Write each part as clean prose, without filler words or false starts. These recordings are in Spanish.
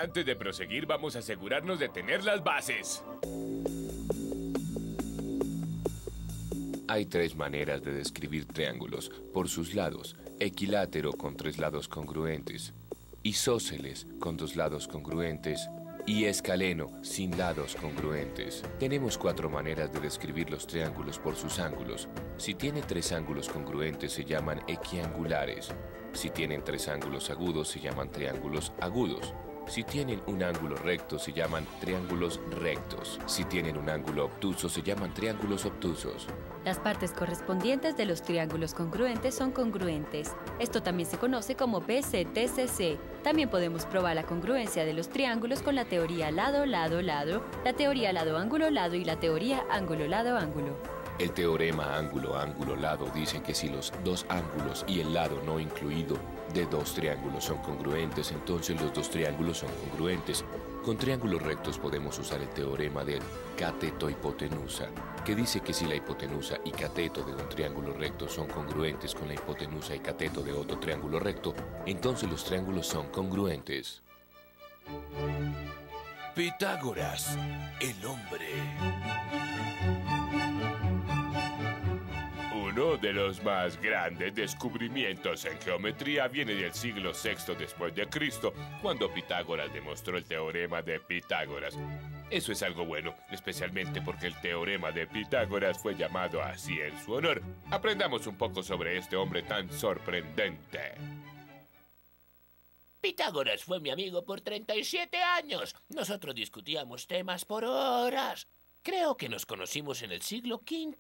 Antes de proseguir, vamos a asegurarnos de tener las bases. Hay tres maneras de describir triángulos: por sus lados, equilátero con tres lados congruentes, isósceles con dos lados congruentes y escaleno sin lados congruentes. Tenemos cuatro maneras de describir los triángulos por sus ángulos. Si tiene tres ángulos congruentes se llaman equiangulares. Si tienen tres ángulos agudos se llaman triángulos agudos. Si tienen un ángulo recto se llaman triángulos rectos. Si tienen un ángulo obtuso se llaman triángulos obtusos. Las partes correspondientes de los triángulos congruentes son congruentes. Esto también se conoce como BCTCC. También podemos probar la congruencia de los triángulos con la teoría lado-lado-lado, la teoría lado-ángulo-lado y la teoría ángulo-lado-ángulo. El teorema ángulo-ángulo-lado dice que si los dos ángulos y el lado no incluido de dos triángulos son congruentes, entonces los dos triángulos son congruentes. Con triángulos rectos podemos usar el teorema del cateto-hipotenusa, que dice que si la hipotenusa y cateto de un triángulo recto son congruentes con la hipotenusa y cateto de otro triángulo recto, entonces los triángulos son congruentes. Pitágoras, el hombre. Uno de los más grandes descubrimientos en geometría viene del siglo VI después de Cristo, cuando Pitágoras demostró el teorema de Pitágoras. Eso es algo bueno, especialmente porque el teorema de Pitágoras fue llamado así en su honor. Aprendamos un poco sobre este hombre tan sorprendente. Pitágoras fue mi amigo por 37 años. Nosotros discutíamos temas por horas. Creo que nos conocimos en el siglo VI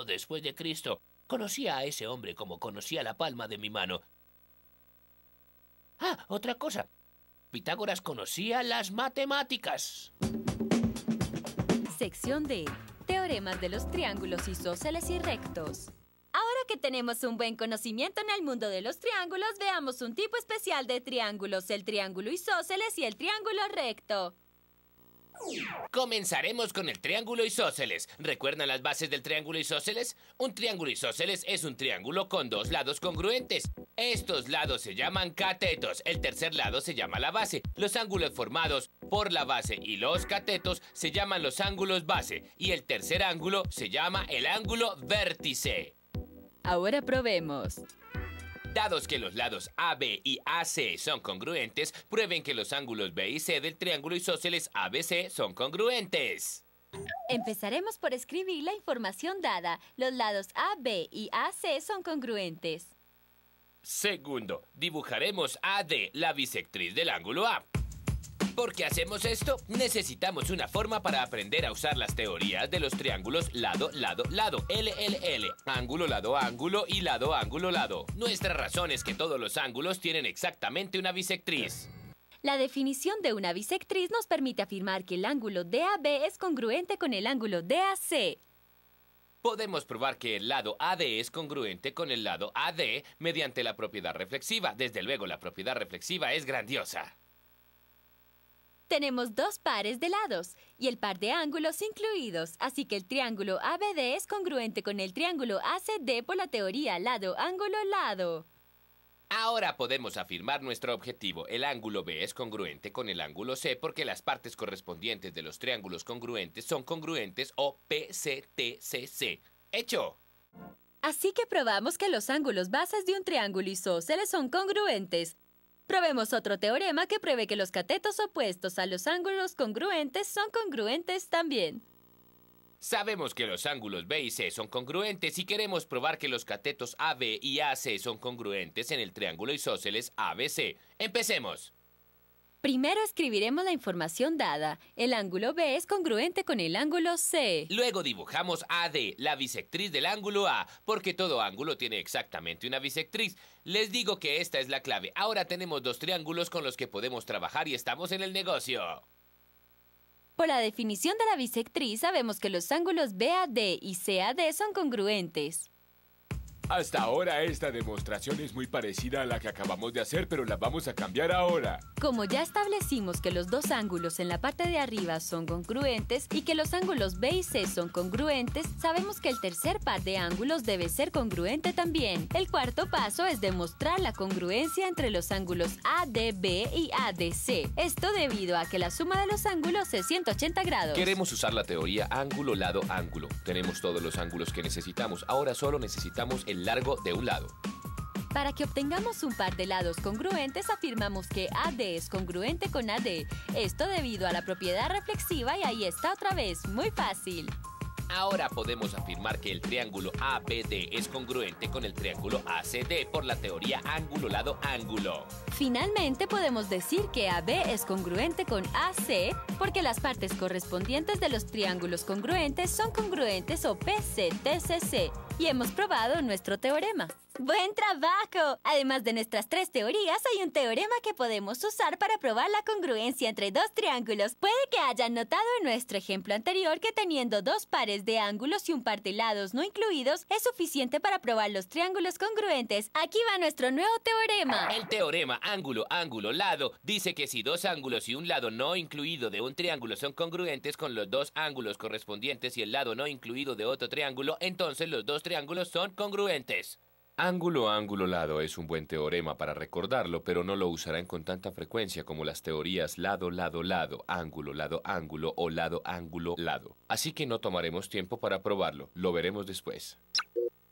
después de Cristo. Conocí a ese hombre como conocía la palma de mi mano. Ah, otra cosa. Pitágoras conocía las matemáticas. Sección D. Teoremas de los triángulos isósceles y rectos. Ahora que tenemos un buen conocimiento en el mundo de los triángulos, veamos un tipo especial de triángulos: el triángulo isósceles y el triángulo recto. Comenzaremos con el triángulo isósceles. ¿Recuerdan las bases del triángulo isósceles? Un triángulo isósceles es un triángulo con dos lados congruentes. Estos lados se llaman catetos. El tercer lado se llama la base. Los ángulos formados por la base y los catetos se llaman los ángulos base. Y el tercer ángulo se llama el ángulo vértice. Ahora probemos. Dados que los lados AB y AC son congruentes, prueben que los ángulos B y C del triángulo isósceles ABC son congruentes. Empezaremos por escribir la información dada. Los lados AB y AC son congruentes. Segundo, dibujaremos AD, la bisectriz del ángulo A. ¿Por qué hacemos esto? Necesitamos una forma para aprender a usar las teorías de los triángulos lado, lado, lado, LLL, ángulo, lado, ángulo y lado, ángulo, lado. Nuestra razón es que todos los ángulos tienen exactamente una bisectriz. La definición de una bisectriz nos permite afirmar que el ángulo DAB es congruente con el ángulo DAC. Podemos probar que el lado AD es congruente con el lado AD mediante la propiedad reflexiva. Desde luego, la propiedad reflexiva es grandiosa. Tenemos dos pares de lados y el par de ángulos incluidos, así que el triángulo ABD es congruente con el triángulo ACD por la teoría lado-ángulo-lado. Ahora podemos afirmar nuestro objetivo. El ángulo B es congruente con el ángulo C porque las partes correspondientes de los triángulos congruentes son congruentes o PCTCC. ¡Hecho! Así que probamos que los ángulos bases de un triángulo isósceles son congruentes. Probemos otro teorema que pruebe que los catetos opuestos a los ángulos congruentes son congruentes también. Sabemos que los ángulos B y C son congruentes y queremos probar que los catetos AB y AC son congruentes en el triángulo isósceles ABC. ¡Empecemos! Primero escribiremos la información dada. El ángulo B es congruente con el ángulo C. Luego dibujamos AD, la bisectriz del ángulo A, porque todo ángulo tiene exactamente una bisectriz. Les digo que esta es la clave. Ahora tenemos dos triángulos con los que podemos trabajar y estamos en el negocio. Por la definición de la bisectriz, sabemos que los ángulos BAD y CAD son congruentes. Hasta ahora esta demostración es muy parecida a la que acabamos de hacer, pero la vamos a cambiar ahora. Como ya establecimos que los dos ángulos en la parte de arriba son congruentes y que los ángulos B y C son congruentes, sabemos que el tercer par de ángulos debe ser congruente también. El cuarto paso es demostrar la congruencia entre los ángulos ADB y ADC. Esto debido a que la suma de los ángulos es 180 grados. Queremos usar la teoría ángulo, lado, ángulo. Tenemos todos los ángulos que necesitamos. Ahora solo necesitamos el largo de un lado. Para que obtengamos un par de lados congruentes, afirmamos que AD es congruente con AD. Esto debido a la propiedad reflexiva y ahí está otra vez, muy fácil. Ahora podemos afirmar que el triángulo ABD es congruente con el triángulo ACD por la teoría ángulo, lado, ángulo. Finalmente podemos decir que AB es congruente con AC porque las partes correspondientes de los triángulos congruentes son congruentes o PCTCC y hemos probado nuestro teorema. ¡Buen trabajo! Además de nuestras tres teorías, hay un teorema que podemos usar para probar la congruencia entre dos triángulos. Puede que hayan notado en nuestro ejemplo anterior que teniendo dos pares de ángulos y un par de lados no incluidos es suficiente para probar los triángulos congruentes. Aquí va nuestro nuevo teorema. El teorema ángulo, ángulo, lado dice que si dos ángulos y un lado no incluido de un triángulo son congruentes con los dos ángulos correspondientes y el lado no incluido de otro triángulo, entonces los dos triángulos son congruentes. Ángulo, ángulo, lado es un buen teorema para recordarlo, pero no lo usarán con tanta frecuencia como las teorías lado, lado, lado, ángulo, ángulo o lado, ángulo, lado. Así que no tomaremos tiempo para probarlo, lo veremos después.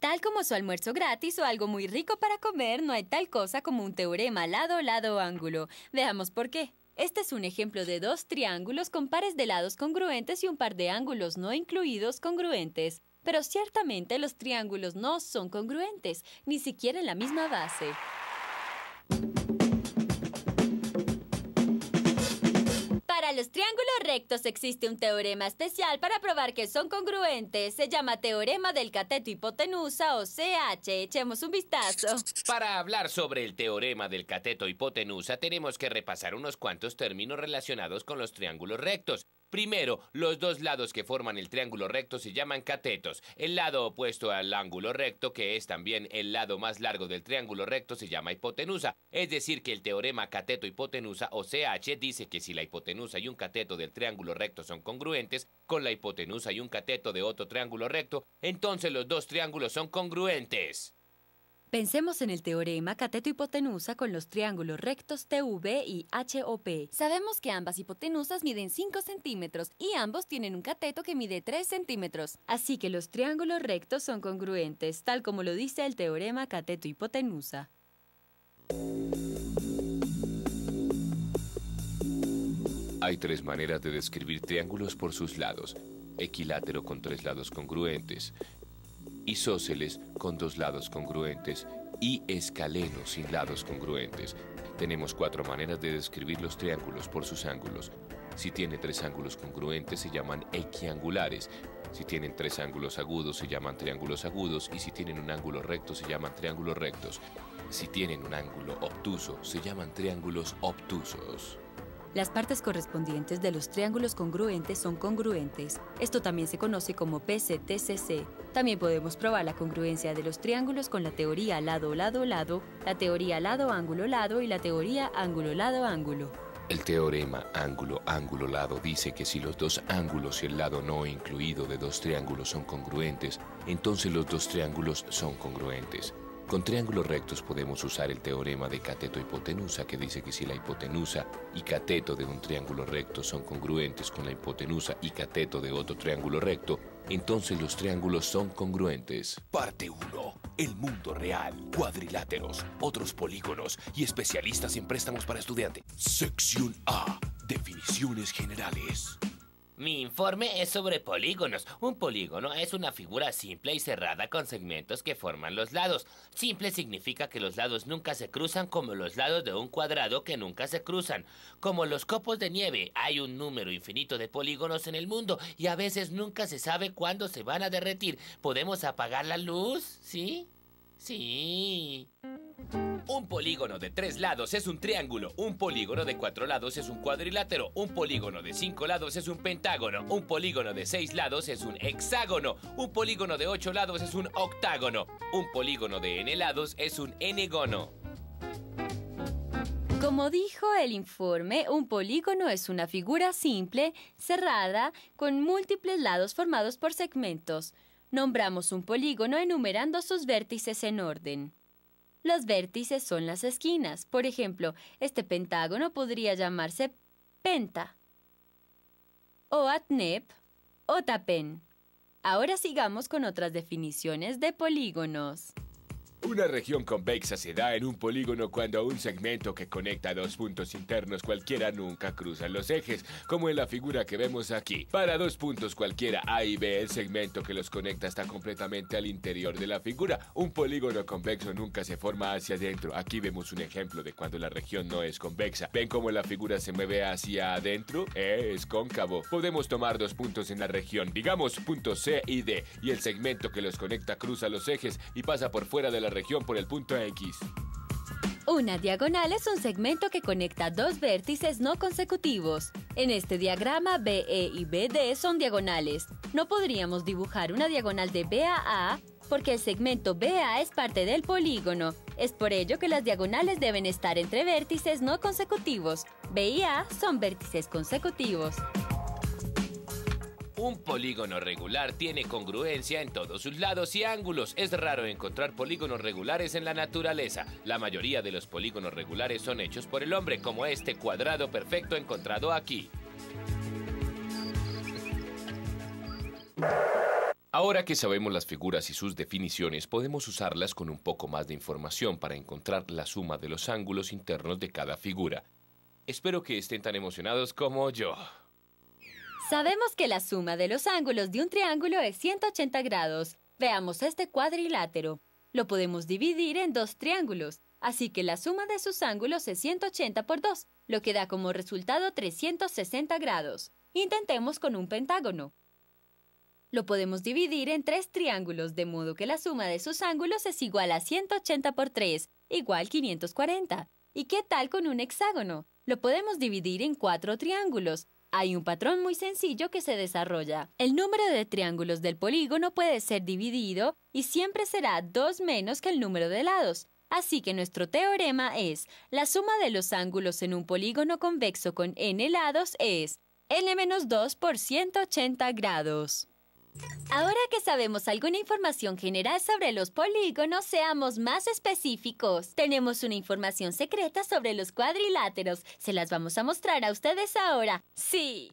Tal como su almuerzo gratis o algo muy rico para comer, no hay tal cosa como un teorema lado, lado, ángulo. Veamos por qué. Este es un ejemplo de dos triángulos con pares de lados congruentes y un par de ángulos no incluidos congruentes. Pero ciertamente los triángulos no son congruentes, ni siquiera en la misma base. Para los triángulos rectos existe un teorema especial para probar que son congruentes. Se llama teorema del cateto hipotenusa o CH. Echemos un vistazo. Para hablar sobre el teorema del cateto hipotenusa, tenemos que repasar unos cuantos términos relacionados con los triángulos rectos. Primero, los dos lados que forman el triángulo recto se llaman catetos. El lado opuesto al ángulo recto, que es también el lado más largo del triángulo recto, se llama hipotenusa. Es decir, que el teorema cateto-hipotenusa o CH dice que si la hipotenusa y un cateto del triángulo recto son congruentes con la hipotenusa y un cateto de otro triángulo recto, entonces los dos triángulos son congruentes. Pensemos en el teorema cateto-hipotenusa con los triángulos rectos TV y HOP. Sabemos que ambas hipotenusas miden 5 centímetros y ambos tienen un cateto que mide 3 centímetros. Así que los triángulos rectos son congruentes, tal como lo dice el teorema cateto-hipotenusa. Hay tres maneras de describir triángulos por sus lados. Equilátero con tres lados congruentes, isósceles con dos lados congruentes y escaleno sin lados congruentes. Tenemos cuatro maneras de describir los triángulos por sus ángulos. Si tiene tres ángulos congruentes se llaman equiangulares. Si tienen tres ángulos agudos se llaman triángulos agudos y si tienen un ángulo recto se llaman triángulos rectos. Si tienen un ángulo obtuso se llaman triángulos obtusos. Las partes correspondientes de los triángulos congruentes son congruentes. Esto también se conoce como PCTCC. También podemos probar la congruencia de los triángulos con la teoría lado, lado, lado, la teoría lado, ángulo, lado y la teoría ángulo, lado, ángulo. El teorema ángulo, ángulo, lado dice que si los dos ángulos y el lado no incluido de dos triángulos son congruentes, entonces los dos triángulos son congruentes. Con triángulos rectos podemos usar el teorema de cateto-hipotenusa que dice que si la hipotenusa y cateto de un triángulo recto son congruentes con la hipotenusa y cateto de otro triángulo recto, entonces los triángulos son congruentes. Parte 1. El mundo real. Cuadriláteros, otros polígonos y especialistas en préstamos para estudiante. Sección A. Definiciones generales. Mi informe es sobre polígonos. Un polígono es una figura simple y cerrada con segmentos que forman los lados. Simple significa que los lados nunca se cruzan como los lados de un cuadrado que nunca se cruzan. Como los copos de nieve, hay un número infinito de polígonos en el mundo y a veces nunca se sabe cuándo se van a derretir. ¿Podemos apagar la luz? ¿Sí? Sí. Un polígono de 3 lados es un triángulo. Un polígono de 4 lados es un cuadrilátero. Un polígono de 5 lados es un pentágono. Un polígono de 6 lados es un hexágono. Un polígono de 8 lados es un octágono. Un polígono de n lados es un n-gono. Como dijo el informe, un polígono es una figura simple, cerrada, con múltiples lados formados por segmentos. Nombramos un polígono enumerando sus vértices en orden. Los vértices son las esquinas. Por ejemplo, este pentágono podría llamarse penta, o atnep, o tapen. Ahora sigamos con otras definiciones de polígonos. Una región convexa se da en un polígono cuando un segmento que conecta dos puntos internos cualquiera nunca cruzan los ejes, como en la figura que vemos aquí. Para dos puntos cualquiera A y B, el segmento que los conecta está completamente al interior de la figura. Un polígono convexo nunca se forma hacia adentro. Aquí vemos un ejemplo de cuando la región no es convexa. ¿Ven cómo la figura se mueve hacia adentro? Es cóncavo. Podemos tomar dos puntos en la región, digamos puntos C y D, y el segmento que los conecta cruza los ejes y pasa por fuera de la región por el punto X. Una diagonal es un segmento que conecta dos vértices no consecutivos. En este diagrama, BE y BD son diagonales. No podríamos dibujar una diagonal de B a A porque el segmento BA es parte del polígono. Es por ello que las diagonales deben estar entre vértices no consecutivos. B y A son vértices consecutivos. Un polígono regular tiene congruencia en todos sus lados y ángulos. Es raro encontrar polígonos regulares en la naturaleza. La mayoría de los polígonos regulares son hechos por el hombre, como este cuadrado perfecto encontrado aquí. Ahora que sabemos las figuras y sus definiciones, podemos usarlas con un poco más de información para encontrar la suma de los ángulos internos de cada figura. Espero que estén tan emocionados como yo. Sabemos que la suma de los ángulos de un triángulo es 180 grados. Veamos este cuadrilátero. Lo podemos dividir en dos triángulos, así que la suma de sus ángulos es 180 por 2, lo que da como resultado 360 grados. Intentemos con un pentágono. Lo podemos dividir en tres triángulos, de modo que la suma de sus ángulos es igual a 180 por 3, igual 540. ¿Y qué tal con un hexágono? Lo podemos dividir en cuatro triángulos. Hay un patrón muy sencillo que se desarrolla. El número de triángulos del polígono puede ser dividido y siempre será 2 menos que el número de lados. Así que nuestro teorema es: la suma de los ángulos en un polígono convexo con n lados es n-2 por 180 grados. Ahora que sabemos alguna información general sobre los polígonos, seamos más específicos. Tenemos una información secreta sobre los cuadriláteros. Se las vamos a mostrar a ustedes ahora. ¡Sí!